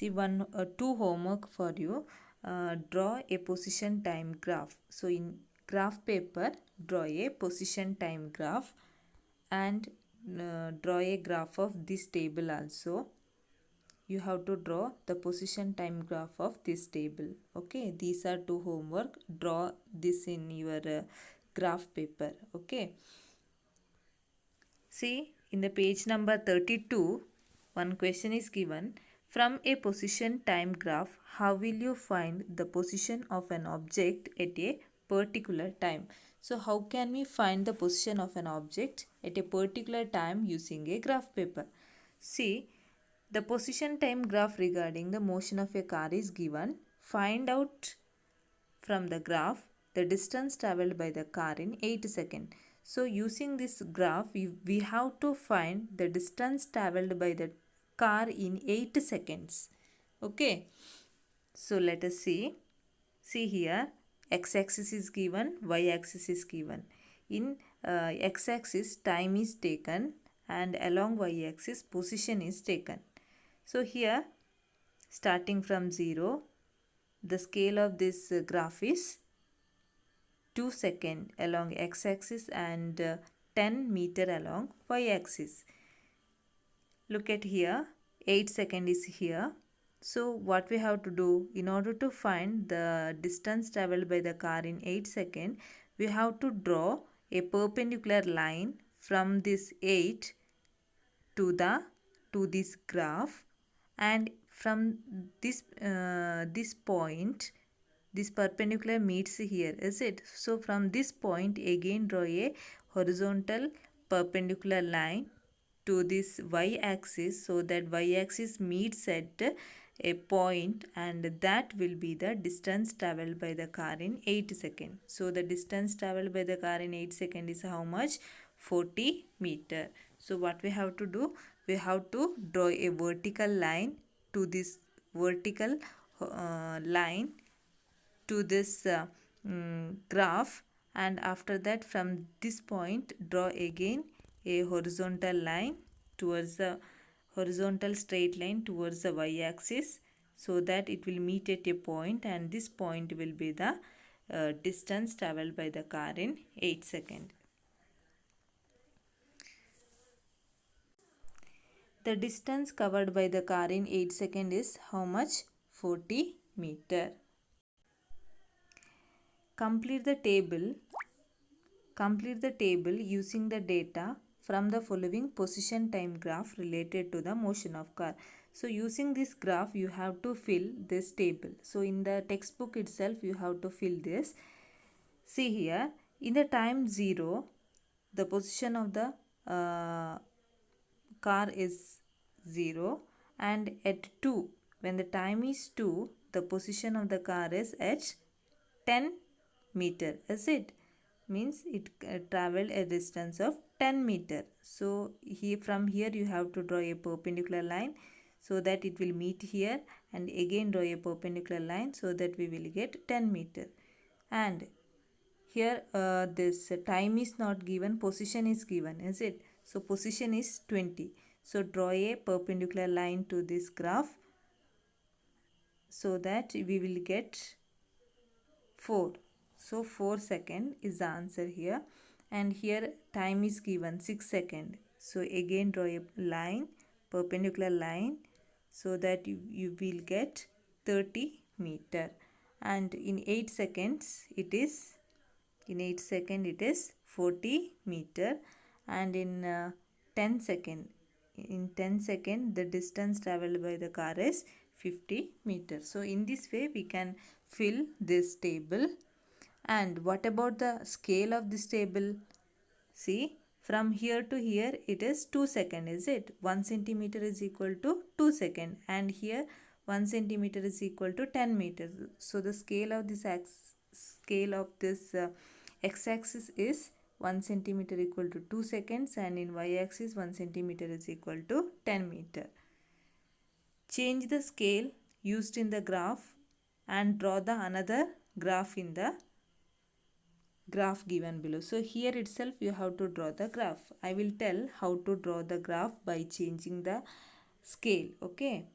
See, two homework for you. Draw a position time graph. So in graph paper, draw a position time graph and draw a graph of this table also. You have to draw the position time graph of this table. Okay, these are two homework. Draw this in your graph paper. Okay. See, in the page number 32, one question is given. From a position time graph, how will you find the position of an object at a particular time? So, how can we find the position of an object at a particular time using a graph paper? See, the position time graph regarding the motion of a car is given. Find out from the graph the distance traveled by the car in 8 seconds. So using this graph, we have to find the distance traveled by the car in 8 seconds. Okay. So let us see. See here, x-axis is given, y-axis is given. In x-axis, time is taken and along y-axis, position is taken. So here, starting from 0, the scale of this graph is 2 seconds along x-axis and 10 meter along y-axis. Look at here, 8 seconds is here. So what we have to do, in order to find the distance traveled by the car in 8 seconds, we have to draw a perpendicular line from this 8 to this graph, and from this point, this perpendicular meets here, is it? So from this point again draw a horizontal perpendicular line to this y-axis, so that y-axis meets at a point, and that will be the distance traveled by the car in 8 seconds. So the distance traveled by the car in 8 seconds is how much? 40 meter. So what we have to do? We have to draw a vertical line to this vertical line to this graph, and after that from this point draw again a horizontal line towards the horizontal straight line towards the y-axis, so that it will meet at a point, and this point will be the distance traveled by the car in 8 seconds. The distance covered by the car in 8 seconds is how much? 40 meter. Complete the table using the data from the following position time graph related to the motion of car. So using this graph you have to fill this table. So in the textbook itself you have to fill this. See here, in the time 0, the position of the car is 0, and at 2, when the time is 2, the position of the car is at 10 meter, is it? Means it traveled a distance of 10 meter. So here, from here you have to draw a perpendicular line so that it will meet here, and again draw a perpendicular line so that we will get 10 meter. And here this time is not given, position is given, is it? So position is 20. So draw a perpendicular line to this graph so that we will get 4. So 4 second is the answer here, and here time is given 6 second. So again draw a line, perpendicular line, so that you will get 30 meter, and in 8 seconds it is 40 meter, and in 10 second the distance traveled by the car is 50 meters. So in this way we can fill this table. And what about the scale of this table? See, from here to here it is 2 second, is it? 1 centimeter is equal to 2 second, and here 1 centimeter is equal to 10 meters. So the scale of this x-axis is 1 centimeter equal to 2 seconds, and in y-axis 1 centimeter is equal to 10 meter. Change the scale used in the graph and draw the another graph in the graph given below. So here itself you have to draw the graph. I will tell how to draw the graph by changing the scale. Okay.